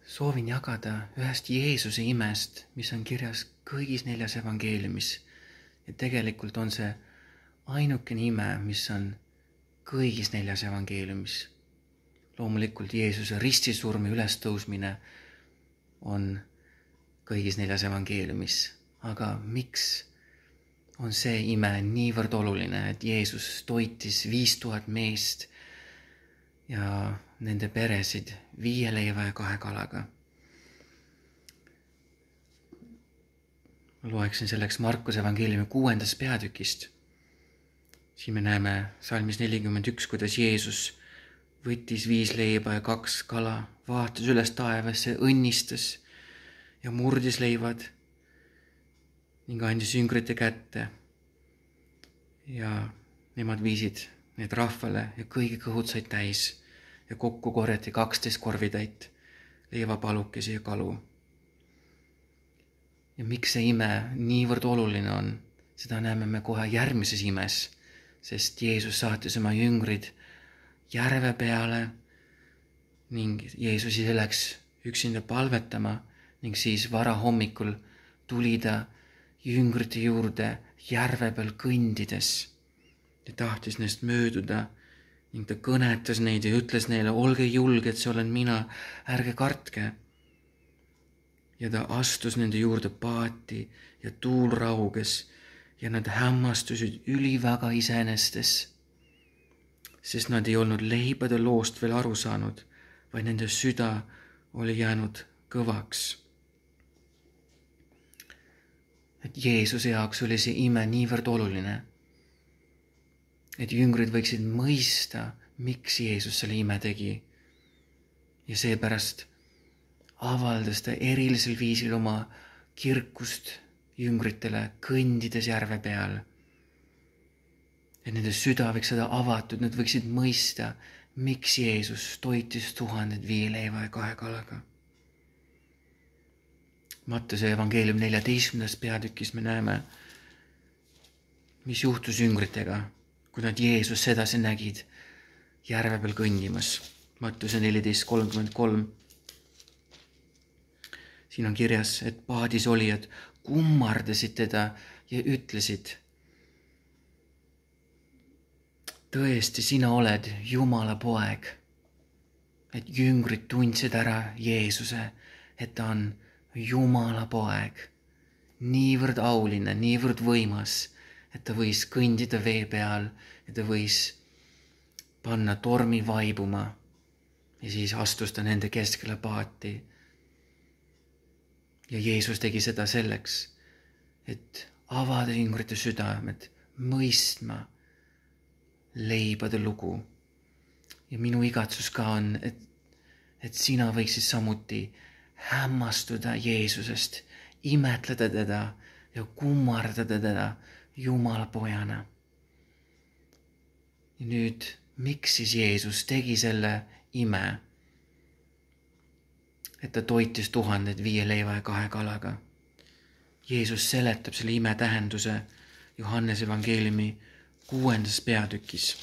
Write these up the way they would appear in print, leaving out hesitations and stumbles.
Soovin jagada ühest Jeesuse imest, mis on kirjas kõigis 4 evangeeliumis. Ja tegelikult on see ainukene ime, mis on kõigis 4 evangeeliumis. Loomulikult Jeesuse ristisurm ja ülestõusmine on kõigis 4 evangeeliumis. Aga miks on see ime niivõrd oluline, et Jeesus toitis 5000 meest ja nende peresid 5 leiva ja 2 kalaga? Ma loeksin selleks Markuse evangeeliumi 6. peatükist. Siin me näeme salmis 41, kuidas Jeesus võttis 5 leiba ja 2 kala, vaatas üles taevasse, õnnistas ja murdis leivad ning andis jüngrite kätte. Ja nemad viisid need rahvale ja kõigi kõhud said täis ja kokku korjati 12 korvitäit leivapalukesi ja kalu. Ja miks see ime niivõrd oluline on, seda näeme me kohe järgmises imes, sest Jeesus saatis oma jüngrid järve peale ning Jeesus ise läks üksinda palvetama ning siis varahommikul tuli ta jüngrite juurde järve peal kõndides ja tahtis neist mööduda ning ta kõnetas neid ja ütles neile, olge julged, see olen mina, ärge kartke. Ja ta astus nende juurde paati ja tuul rauges ja nad hämmastusid üliväga iseenestes, sest nad ei olnud leibade loost veel aru saanud, vaid nende süda oli jäänud kõvaks. Et Jeesuse jaoks oli see ime niivõrd oluline, et jüngrid võiksid mõista, miks Jeesus selle ime tegi. Ja seepärast avaldas ta erilisel viisil oma kirkust jüngritele kõndides järve peal. Et nende süda võiks seda avatud, nad võiksid mõista, miks Jeesus toitis 1000 5 leiva ja 2 kalaga. Mattuse evangeelium 14. peatükis me näeme, mis juhtus jüngritega, kui nad Jeesus sedasi nägid järve peal kõndimas. Mattuse 14:33. Siin on kirjas, et paadis olijad kummardasid teda ja ütlesid, tõesti, sina oled Jumala poeg. Et jüngrid tundsid ära Jeesuse, et ta on Jumala poeg, niivõrd auline, niivõrd võimas, et ta võis kõndida vee peal ja ta võis panna tormi vaibuma ja siis astus ta nende keskele paati. Ja Jeesus tegi seda selleks, et avada jüngrite südamed, mõistma leibade lugu. Ja minu igatsus ka on, et sina võiksid samuti hämmastuda Jeesusest, imetleda teda ja kummardada teda Jumala pojana. Ja nüüd, miks siis Jeesus tegi selle ime, et ta toitis 1000 5 leiva ja 2 kalaga? Jeesus seletab selle ime tähenduse Johannese evangeeliumi 6. peatükis.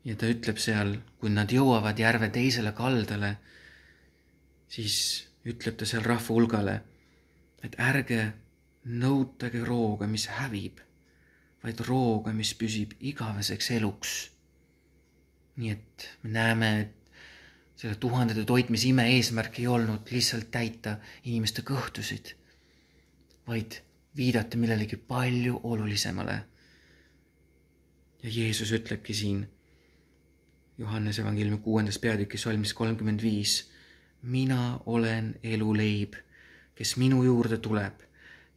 Ja ta ütleb seal, kui nad jõuavad järve teisele kaldale, siis ütleb ta seal rahva hulgale, et ärge nõutage rooga, mis hävib, vaid rooga, mis püsib igaveseks eluks. Nii et me näeme, et selle 1000 toitmisime eesmärk ei olnud lihtsalt täita inimeste kõhtusid, vaid viidata millelegi palju olulisemale. Ja Jeesus ütlebki siin Johannese evangeeliumi 6. peatükis salmis 35. Mina olen eluleib, kes minu juurde tuleb,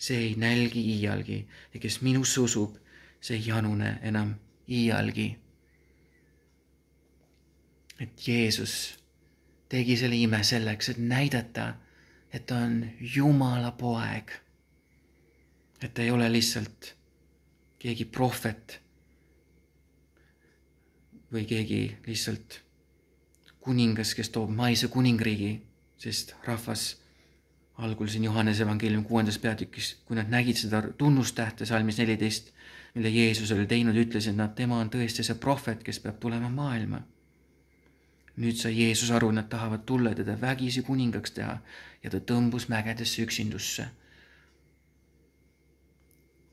see ei nälgi iialgi ja kes minusse usub, see ei janune enam iialgi. Et Jeesus tegi selle ime selleks, et näidata, et ta on Jumala poeg. Et ta ei ole lihtsalt keegi prohvet või keegi lihtsalt kuningas, kes toob maise kuningriigi, sest rahvas algul siin Johannese evangeeliumi 6. peatükis, kui nad nägid seda tunnustähte salmis 14, mille Jeesus oli teinud, ütlesid nad, tema on tõesti see prohvet, kes peab tulema maailma. Nüüd sai Jeesus aru, nad tahavad tulla teda vägisi kuningaks teha ja ta tõmbus mägedesse üksindusse.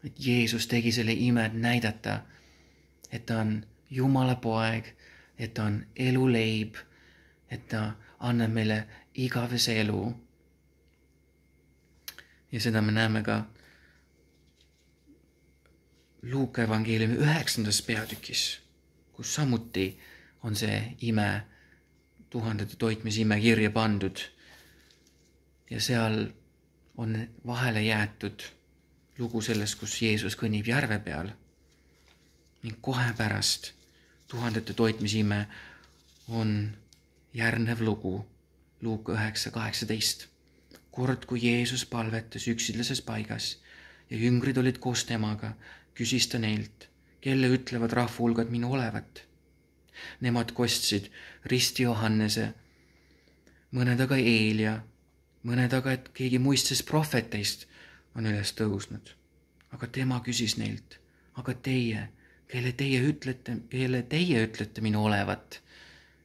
Et Jeesus tegi selle ime, et näidata, et ta on Jumala poeg, et ta on eluleib, et ta annab meile igavese elu. Ja seda me näeme ka Luuka evangeeliumi 9. peatükis, kus samuti on see ime, tuhandete toitmise ime kirja pandud. Ja seal on vahele jäetud lugu sellest, kus Jeesus kõnnib järve peal. Ning kohe pärast tuhandete toitmise ime on järgnev lugu, Luuka 9:18. Kord, kui Jeesus palvetas üksileses paigas ja jüngrid olid koos temaga, küsis ta neilt, kelle ütlevad rahvahulgad minu olevat. Nemad kostsid risti Johannese, mõned aga Eelia, mõned aga, et keegi muistsest prohveteist on üles tõusnud. Aga tema küsis neilt, aga teie, kelle teie ütlete minu olevat?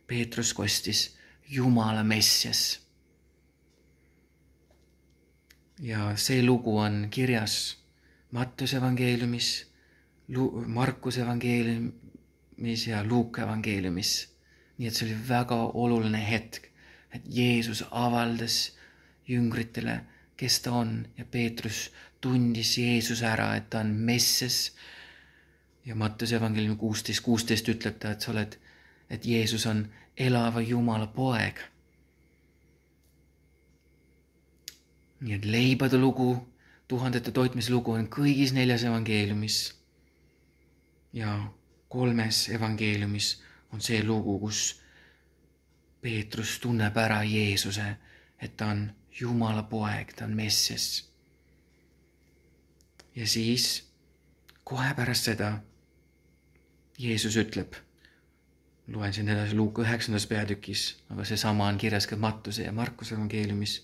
Peetrus kostis, Jumala Messias. Ja see lugu on kirjas Mattuse evangeeliumis, Markuse evangeeliumis ja Luuka evangeeliumis. Nii et see oli väga oluline hetk, et Jeesus avaldas jüngritele, kes ta on, ja Peetrus tundis Jeesuse ära, et ta on Messias. Ja Mattuse evangeeliumi 16:16 ütleb ta, et Jeesus on elava Jumala poeg. Nii et leibade lugu, tuhandete toitmise lugu on kõigis 4 evangeeliumis. Ja 3 evangeeliumis on see lugu, kus Peetrus tunneb ära Jeesuse, et ta on Jumala poeg, ta on Messias. Ja siis kohe pärast seda Jeesus ütleb, loen siin edasi Luuka 9. peatükis, aga see sama on kirjas ka Mattuse ja Markuse evangeeliumis,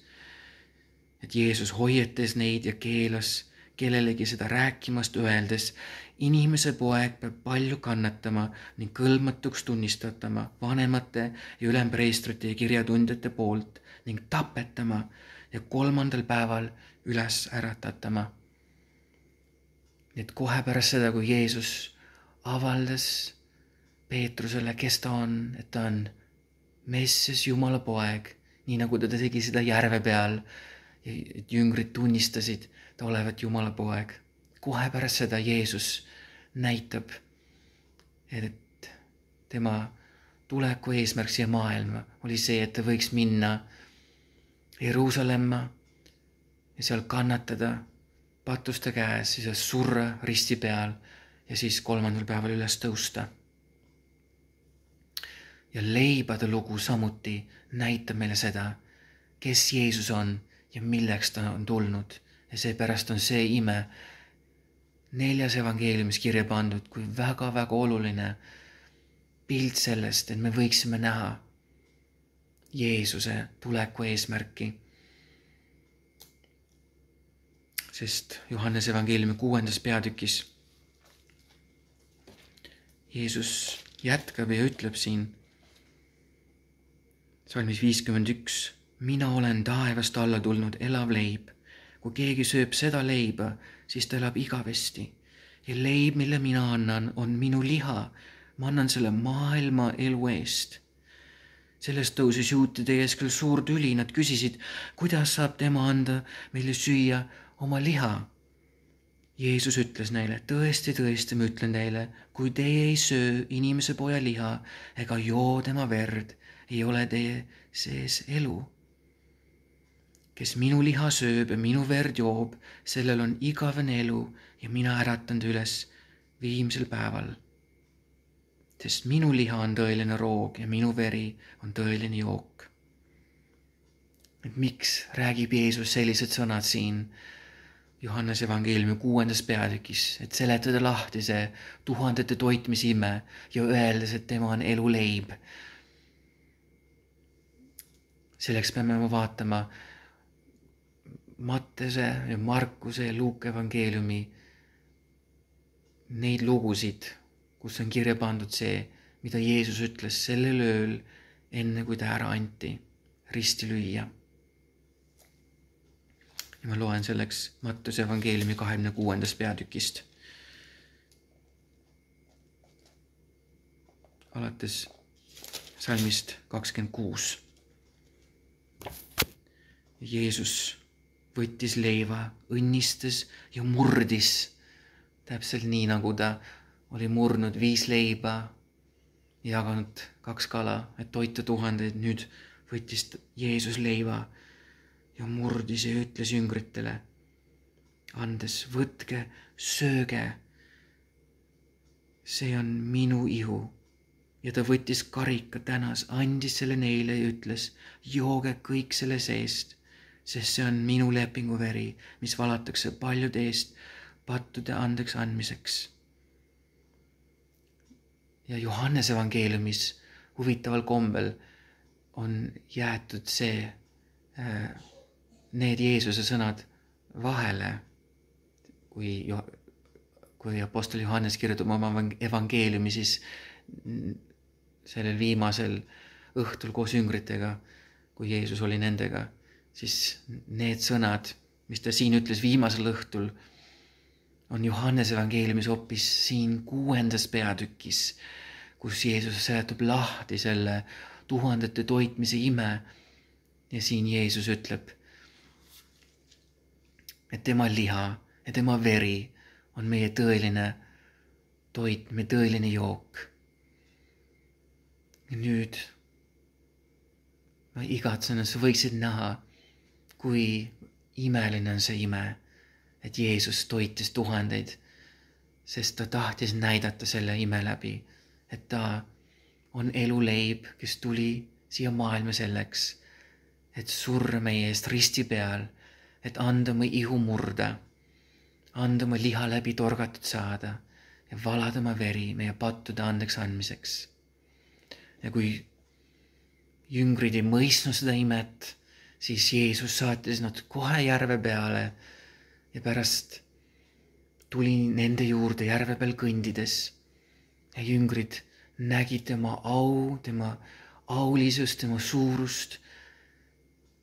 et Jeesus hoiatas neid ja keelas kellelegi seda rääkimast, öeldes, inimese poeg peab palju kannatama ning kõlbmatuks tunnistatama vanemate ja ülempreestrite ja kirjatundjate poolt ning tapetama ja 3. päeval üles äratatama. Et kohe pärast seda, kui Jeesus avaldas Peetrusele, kes ta on, et ta on Messias, Jumala poeg, nii nagu ta tegi seda järve peal, et jüngrid tunnistasid ta olevat Jumala poeg. Kohe pärast seda Jeesus näitab, et tema tuleku eesmärk siia maailma oli see, et ta võiks minna Jeruusalemma ja seal kannatada patuste käes, siis surra risti peal ja siis 3. päeval üles tõusta. Ja leibade lugu samuti näitab meile seda, kes Jeesus on ja milleks ta on tulnud. Ja seepärast on see ime 4 evangeeliumis kirja pandud kui väga-väga oluline pilt sellest, et me võiksime näha Jeesuse tuleku eesmärki. Sest Johannese evangeeliumi 6. peatükis Jeesus jätkab ja ütleb siin salmis 51, mina olen taevast alla tulnud elav leib. Kui keegi sööb seda leiba, siis ta elab igavesti. Ja leib, mille mina annan, on minu liha. Ma annan selle maailma elu eest. Sellest tõusis juutide ees küll suur tüli. Nad küsisid, kuidas saab tema anda meile süüa oma liha. Jeesus ütles neile, tõesti, ma ütlen teile, kui teie ei söö inimese poja liha ega joo tema verd, ei ole teie sees elu. Kes minu liha sööb ja minu verd joob, sellel on igavene elu ja mina äratan ta üles viimsel päeval. Sest minu liha on tõeline roog ja minu veri on tõeline jook. Et miks räägib Jeesus sellised sõnad siin Johannese evangeeliumi 6. peatükis, et seletada lahti see tuhandete toitmisime ja öeldes, et tema on elu leib. Selleks peame vaatama Mattuse ja Markuse ja Luuka evangeeliumi neid lugusid, kus on kirja pandud see, mida Jeesus ütles sellel ööl enne kui ta ära anti, risti lüüa. Ja ma loen selleks Mattuse evangeeliumi 26. peatükist. Alates salmist 26. Jeesus võttis leiva, õnnistas ja murdis. Täpselt nii, nagu ta oli murnud 5 leiba, jaganud 2 kala, et toita 1000. Nüüd võttis Jeesus leiva ja murdis ja ütles jüngritele, andes, võtke, sööge. See on minu ihu. Ja ta võttis karika, tänas, andis selle neile ja ütles, jooge kõik selle seest, sest see on minu lepingu veri, mis valatakse paljude eest pattude andeks andmiseks. Ja Johannese evangeeliumis huvitaval kombel on jäetud need Jeesuse sõnad vahele, kui apostel Johannes kirjutab oma evangeeliumi, siis sellel viimasel õhtul koos jüngritega, kui Jeesus oli nendega, siis need sõnad, mis ta siin ütles viimasel õhtul, on Johannese evangeeliumis hoopis siin 6. peatükis, kus Jeesus seletab lahti selle 1000 toitmise ime. Ja siin Jeesus ütleb, et tema liha ja tema veri on meie tõeline toit, meie tõeline jook. Ja nüüd ma igatsen, et sa võiksid näha, kui imeline on see ime, et Jeesus toitis 1000, sest ta tahtis näidata selle ime läbi, et ta on eluleib, kes tuli siia maailma selleks, et surra meie eest risti peal, et anda oma ihu murda, anda oma liha läbi torgatud saada ja valada oma veri meie pattude andeks andmiseks. Ja kui jüngrid ei mõistnud seda imet, siis Jeesus saatis nad kohe järve peale ja pärast tuli nende juurde järve peal kõndides. Ja jüngrid nägid tema au, tema aulisust, tema suurust,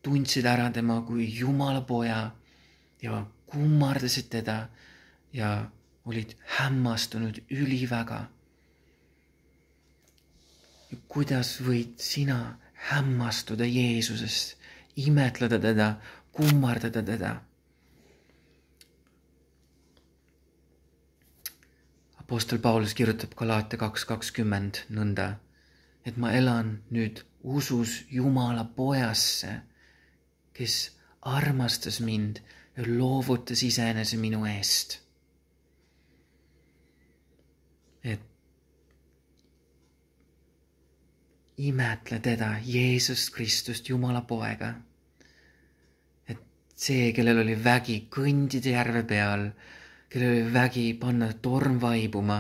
tundsid ära tema kui Jumala poja ja kummardasid teda ja olid hämmastunud üliväga. Ja kuidas võid sina hämmastuda Jeesusest, imetleda teda, kummardada teda? Apostel Paulus kirjutab Galaatia 2:20 nõnda, et ma elan nüüd usus Jumala pojasse, kes armastas mind ja loovutas iseenese minu eest. Et imetle teda, Jeesust Kristust, Jumala poega. Et see, kellel oli vägi kõndida järve peal, kellel oli vägi panna torm vaibuma,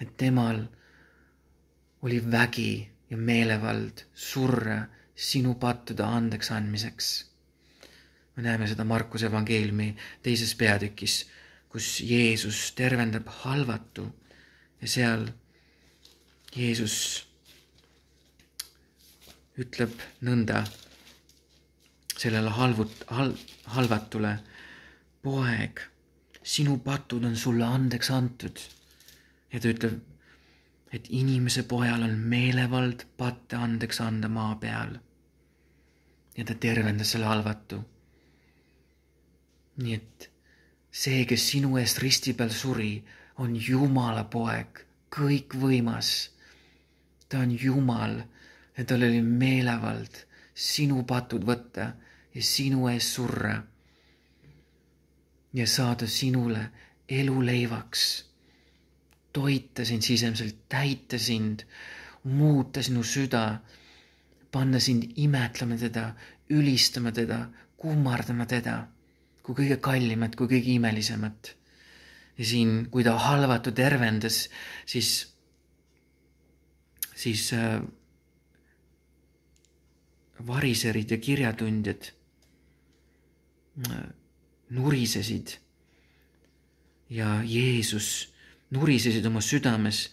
et temal oli vägi ja meelevald surra sinu pattude andeks andmiseks. Me näeme seda Markuse evangeeliumi 2. peatükis, kus Jeesus tervendab halvatu ja seal Jeesus ütleb nõnda sellele halvatule, poeg, sinu patud on sulle andeks antud. Ja ta ütleb, et inimese pojal on meelevald patte andeks anda maa peal. Ja ta tervendas selle halvatu. Nii et see, kes sinu eest risti peal suri, on Jumala poeg, kõikvõimas. Ta on Jumal ja tal oli meelevald sinu patud võtta ja sinu eest surra ja saada sinule eluleivaks, toita sind sisemiselt, täita sind, muuta sinu süda, panna sind imetlema teda, ülistama teda, kummardama teda kui kõige kallimat, kui kõige imelisemat. Ja siin, kui ta halvatu tervendas, siis variserid ja kirjatundjad nurisesid ja Jeesus nurisesid oma südames,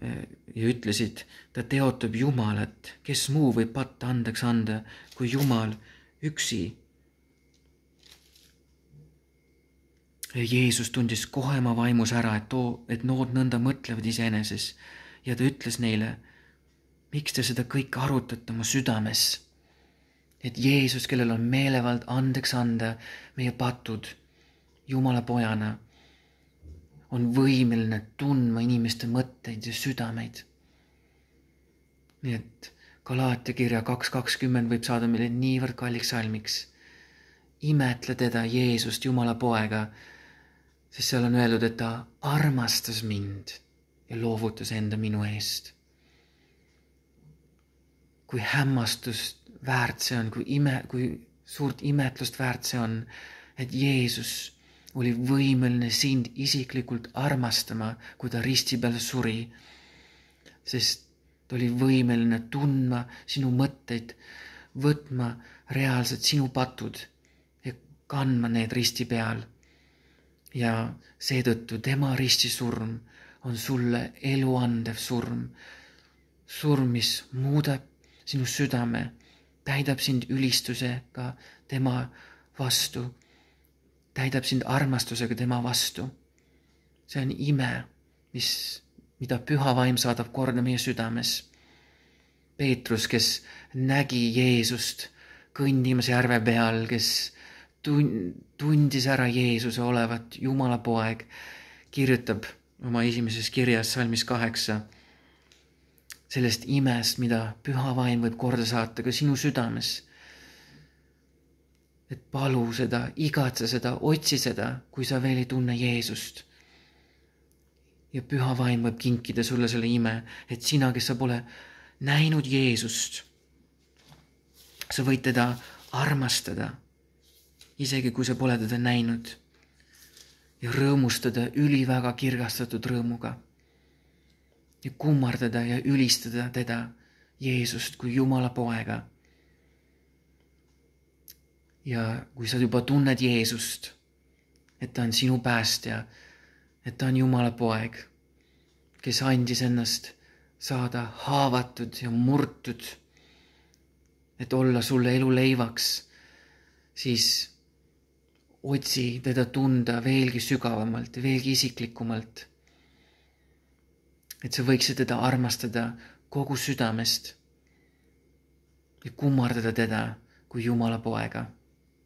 ja ütlesid, ta teotab Jumalat, kes muu võib patta andeks anda kui Jumal üksi. Jeesus tundis kohe oma vaimus ära, et nood nõnda mõtlevad iseeneses ja ta ütles neile, miks te seda kõike arutate oma südames, et Jeesus, kellel on meelevald andeks anda meie patud Jumala pojana, on võimeline tundma inimeste mõtteid ja südameid. Nii et Galaatia kirja 2.20 võib saada meile niivõrd kalliks salmiks. Imetle teda, Jeesust, Jumala poega, sest seal on öeldud, et ta armastas mind ja loovutas enda minu eest. Kui hämmastust väärt see on, kui suurt imetlust väärt see on, et Jeesus oli võimeline sind isiklikult armastama, kui ta risti peal suri, sest ta oli võimeline tundma sinu mõtteid, võtma reaalselt sinu patud ja kandma need risti peal. Ja seetõttu tema ristisurm on sulle eluandev surm, mis muudab sinu südame, täidab sind ülistusega tema vastu, täidab sind armastusega tema vastu. See on ime, mida Püha Vaim saadab korda meie südames. Peetrus, kes nägi Jeesust kõndimas järve peal, kes tundis ära Jeesuse olevat Jumala poeg, kirjutab oma esimeses kirjas salmis 8 sellest imest, mida Püha Vaim võib korda saata ka sinu südames. Et palu seda, igatse seda, otsi seda, kui sa veel ei tunne Jeesust. Ja Püha Vaim võib kinkida sulle selle ime, et sina, kes sa pole näinud Jeesust, sa võid teda armastada, isegi kui sa pole teda näinud, ja rõõmustada üliväga kirgastatud rõõmuga ja kummardada ja ülistada teda, Jeesust kui Jumala poega. Ja kui sa juba tunned Jeesust, et ta on sinu päästja, et ta on Jumala poeg, kes andis ennast saada haavatud ja murtud, et olla sulle elu leivaks, siis otsi teda tunda veelgi sügavamalt, veelgi isiklikumalt, et sa võiksid teda armastada kogu südamest ja kummardada teda kui Jumala poega.